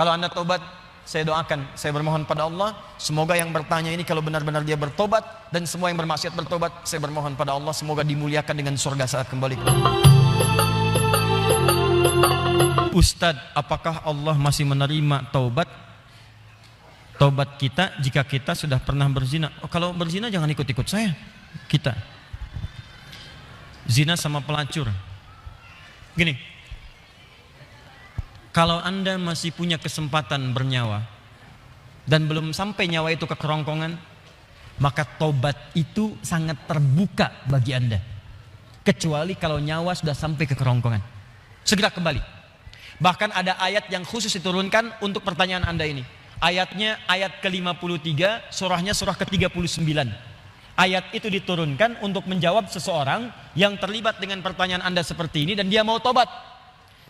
Kalau Anda tobat, saya doakan, saya bermohon pada Allah, semoga yang bertanya ini kalau benar-benar dia bertobat, dan semua yang bermaksiat bertobat, saya bermohon pada Allah semoga dimuliakan dengan surga saat kembali. Ustadz, apakah Allah masih menerima tobat kita jika kita sudah pernah berzina? Oh, kalau berzina jangan ikut-ikut saya. Kita zina sama pelacur. Gini, kalau Anda masih punya kesempatan bernyawa dan belum sampai nyawa itu ke kerongkongan, maka tobat itu sangat terbuka bagi Anda. Kecuali kalau nyawa sudah sampai ke kerongkongan, segera kembali. Bahkan ada ayat yang khusus diturunkan untuk pertanyaan Anda ini. Ayatnya ayat ke-53, surahnya surah ke-39. Ayat itu diturunkan untuk menjawab seseorang yang terlibat dengan pertanyaan Anda seperti ini dan dia mau tobat.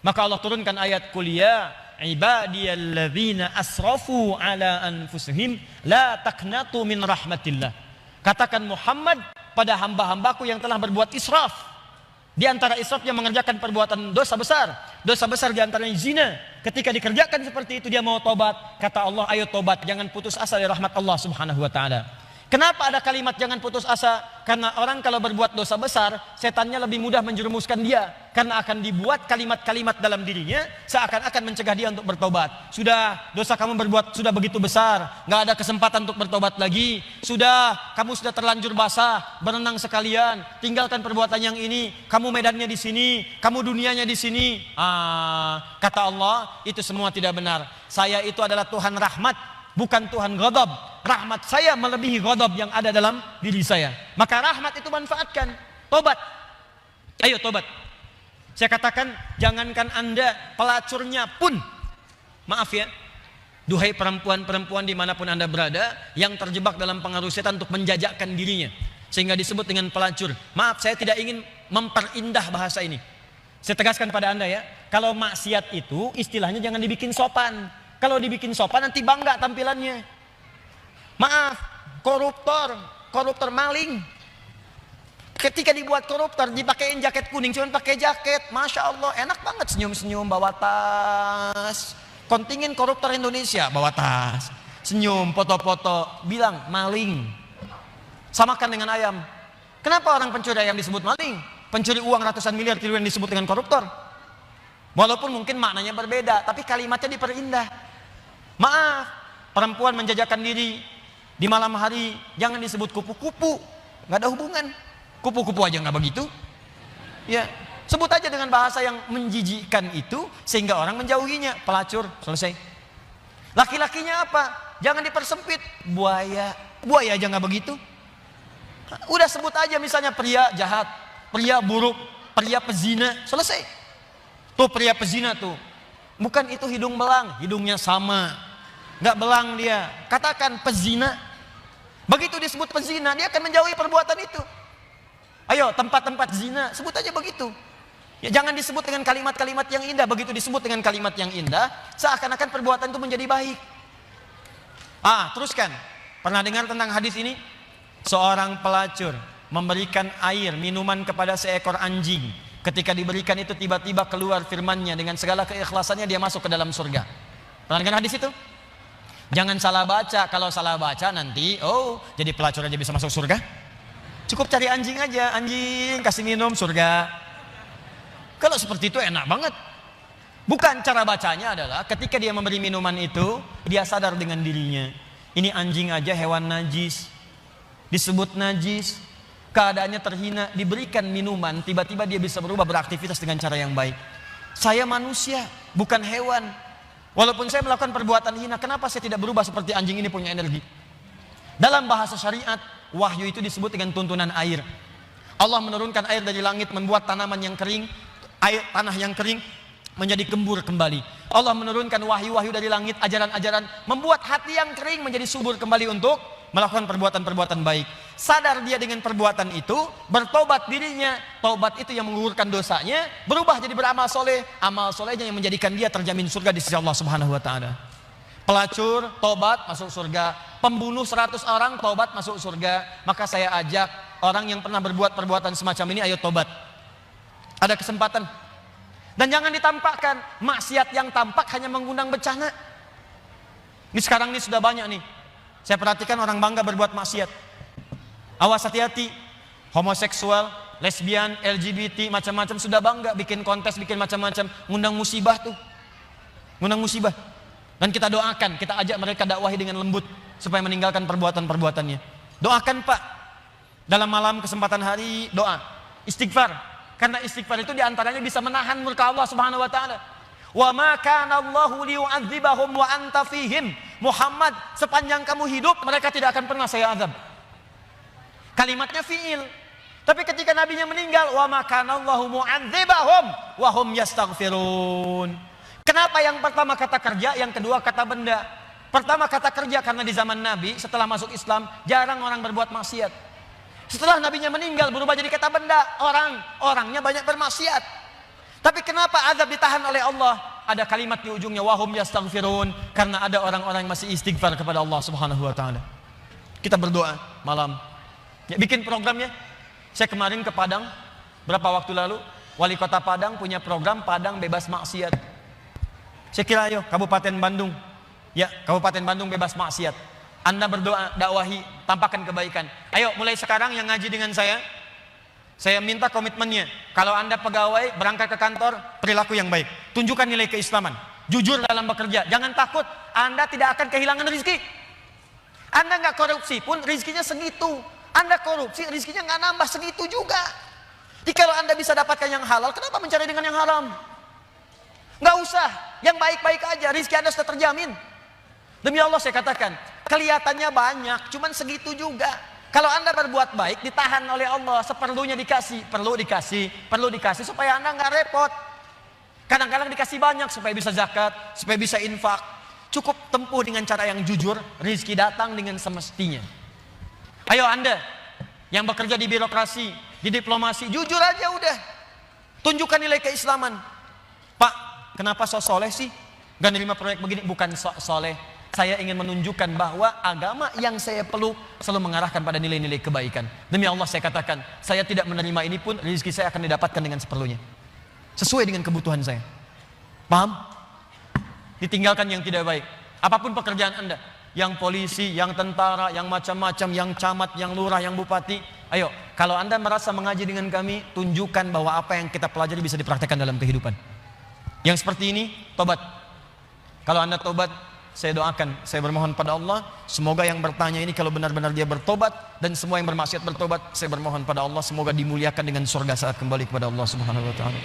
Maka Allah turunkan ayat kuliah ibadiyalladzina asrafu ala anfusihim la taqnatu min rahmatillah. Katakan Muhammad pada hamba-hambaku yang telah berbuat israf. Di antara israf yang mengerjakan perbuatan dosa besar. Dosa besar di antaranya zina. Ketika dikerjakan seperti itu dia mau tobat. Kata Allah, ayo tobat, jangan putus asa dari rahmat Allah Subhanahu wa taala. Kenapa ada kalimat jangan putus asa? Karena orang kalau berbuat dosa besar, setannya lebih mudah menjerumuskan dia. Karena akan dibuat kalimat-kalimat dalam dirinya seakan-akan mencegah dia untuk bertobat. Sudah, dosa kamu berbuat sudah begitu besar, nggak ada kesempatan untuk bertobat lagi. Sudah, kamu sudah terlanjur basah, berenang sekalian, tinggalkan perbuatan yang ini. Kamu medannya di sini, kamu dunianya di sini. Kata Allah, itu semua tidak benar. Saya itu adalah Tuhan rahmat, bukan Tuhan ghadab. Rahmat saya melebihi ghadab yang ada dalam diri saya. Maka rahmat itu manfaatkan. Tobat. Ayo tobat. Saya katakan, jangankan Anda, pelacurnya pun. Maaf ya. Duhai perempuan-perempuan dimanapun Anda berada, yang terjebak dalam pengaruh setan untuk menjajakkan dirinya, sehingga disebut dengan pelacur. Maaf, saya tidak ingin memperindah bahasa ini. Saya tegaskan pada Anda ya, kalau maksiat itu istilahnya jangan dibikin sopan. Kalau dibikin sopan nanti bangga tampilannya. Maaf, koruptor maling. Ketika dibuat koruptor, dipakein jaket kuning, cuma pakai jaket, masya Allah, enak banget senyum-senyum bawa tas. Kontingen koruptor Indonesia bawa tas, senyum, foto-foto, bilang maling. Samakan dengan ayam. Kenapa orang pencuri ayam disebut maling? Pencuri uang ratusan miliar triliun disebut dengan koruptor. Walaupun mungkin maknanya berbeda, tapi kalimatnya diperindah. Maaf, perempuan menjajakan diri di malam hari jangan disebut kupu-kupu, nggak ada hubungan. Kupu-kupu aja nggak begitu. Ya, sebut aja dengan bahasa yang menjijikkan itu sehingga orang menjauhinya. Pelacur, selesai. Laki-lakinya apa? Jangan dipersempit. Buaya aja nggak begitu. Udah sebut aja misalnya pria jahat, pria buruk, pria pezina, selesai. Tuh pria pezina tuh. Bukan itu hidung belang, hidungnya sama. Nggak belang dia. Katakan pezina. Begitu disebut pezina, dia akan menjauhi perbuatan itu. Ayo, tempat-tempat zina, sebut aja begitu. Ya, jangan disebut dengan kalimat-kalimat yang indah. Begitu disebut dengan kalimat yang indah, seakan-akan perbuatan itu menjadi baik. Teruskan. Pernah dengar tentang hadis ini? Seorang pelacur memberikan air, minuman kepada seekor anjing. Ketika diberikan itu tiba-tiba keluar firman-Nya dengan segala keikhlasannya dia masuk ke dalam surga. Pernah dengar hadis itu? Jangan salah baca. Kalau salah baca nanti, jadi pelacur aja bisa masuk surga. Cukup cari anjing aja, anjing kasih minum surga. Kalau seperti itu enak banget. Bukan, cara bacanya adalah ketika dia memberi minuman itu, dia sadar dengan dirinya. Ini anjing aja hewan najis, disebut najis, keadaannya terhina, diberikan minuman, tiba-tiba dia bisa berubah beraktivitas dengan cara yang baik. Saya manusia, bukan hewan. Walaupun saya melakukan perbuatan hina, kenapa saya tidak berubah seperti anjing ini punya energi? Dalam bahasa syariat, wahyu itu disebut dengan tuntunan air. Allah menurunkan air dari langit, membuat tanaman yang kering, tanah yang kering menjadi gembur kembali. Allah menurunkan wahyu-wahyu dari langit, ajaran-ajaran, membuat hati yang kering menjadi subur kembali untuk melakukan perbuatan-perbuatan baik. Sadar dia dengan perbuatan itu, bertobat dirinya. Tobat itu yang menggugurkan dosanya, berubah jadi beramal soleh. Amal solehnya yang menjadikan dia terjamin surga di sisi Allah Subhanahu wa taala. Pelacur tobat masuk surga, pembunuh 100 orang tobat masuk surga. Maka saya ajak orang yang pernah berbuat perbuatan semacam ini, ayo tobat. Ada kesempatan. Dan jangan ditampakkan. Maksiat yang tampak hanya mengundang bencana. Ini sekarang ini sudah banyak nih. Saya perhatikan orang bangga berbuat maksiat. Awas hati-hati. Homoseksual, lesbian, LGBT, macam-macam sudah bangga bikin kontes, bikin macam-macam, ngundang musibah tuh. Ngundang musibah. Dan kita doakan, kita ajak mereka dakwahi dengan lembut supaya meninggalkan perbuatan-perbuatannya. Doakan Pak. Dalam malam kesempatan hari doa, istighfar. Karena istighfar itu diantaranya bisa menahan murka Allah Subhanahu wa taala. Wa ma kana Allahu liyu'adzibahum wa anta fihim. Muhammad, sepanjang kamu hidup mereka tidak akan pernah saya azab. Kalimatnya fiil. Tapi ketika nabinya meninggal, wa ma kana Allahu mu'adzibahum wa hum yastaghfirun. Kenapa yang pertama kata kerja, yang kedua kata benda? Pertama kata kerja karena di zaman Nabi setelah masuk Islam jarang orang berbuat maksiat. Setelah nabinya meninggal berubah jadi kata benda, orangnya banyak bermaksiat. Tapi kenapa azab ditahan oleh Allah? Ada kalimat di ujungnya wahum yastaghfirun, karena ada orang-orang yang masih istighfar kepada Allah Subhanahu wa taala. Kita berdoa malam. Ya, bikin programnya. Saya kemarin ke Padang berapa waktu lalu, wali kota Padang punya program Padang bebas maksiat. Saya kira ayo Kabupaten Bandung. Ya, Kabupaten Bandung bebas maksiat. Anda berdoa, dakwahi, tampakkan kebaikan. Ayo mulai sekarang yang ngaji dengan saya minta komitmennya. Kalau Anda pegawai berangkat ke kantor, perilaku yang baik. Tunjukkan nilai keislaman. Jujur dalam bekerja. Jangan takut. Anda tidak akan kehilangan rezeki. Anda nggak korupsi pun rezekinya segitu. Anda korupsi rezekinya nggak nambah segitu juga. Jadi kalau Anda bisa dapatkan yang halal, kenapa mencari dengan yang haram? Nggak usah. Yang baik-baik aja. Rezeki Anda sudah terjamin. Demi Allah saya katakan, kelihatannya banyak, cuman segitu juga. Kalau Anda berbuat baik, ditahan oleh Allah, seperlunya dikasih, perlu dikasih supaya Anda nggak repot. Kadang-kadang dikasih banyak supaya bisa zakat, supaya bisa infak. Cukup tempuh dengan cara yang jujur, rezeki datang dengan semestinya. Ayo Anda yang bekerja di birokrasi, di diplomasi, jujur aja udah. Tunjukkan nilai keislaman. Pak, kenapa sok soleh sih? Gak nerima proyek begini, bukan sok soleh. Saya ingin menunjukkan bahwa agama yang saya peluk selalu mengarahkan pada nilai-nilai kebaikan. Demi Allah saya katakan, saya tidak menerima ini pun rezeki saya akan didapatkan dengan seperlunya. Sesuai dengan kebutuhan saya. Paham? Ditinggalkan yang tidak baik. Apapun pekerjaan Anda, yang polisi, yang tentara, yang macam-macam, yang camat, yang lurah, yang bupati. Ayo, kalau Anda merasa mengaji dengan kami, tunjukkan bahwa apa yang kita pelajari bisa dipraktekkan dalam kehidupan. Yang seperti ini, tobat. Kalau Anda tobat, saya doakan, saya bermohon pada Allah, semoga yang bertanya ini kalau benar-benar dia bertobat, dan semua yang bermaksiat bertobat, saya bermohon pada Allah semoga dimuliakan dengan surga saat kembali kepada Allah Subhanahu wa taala.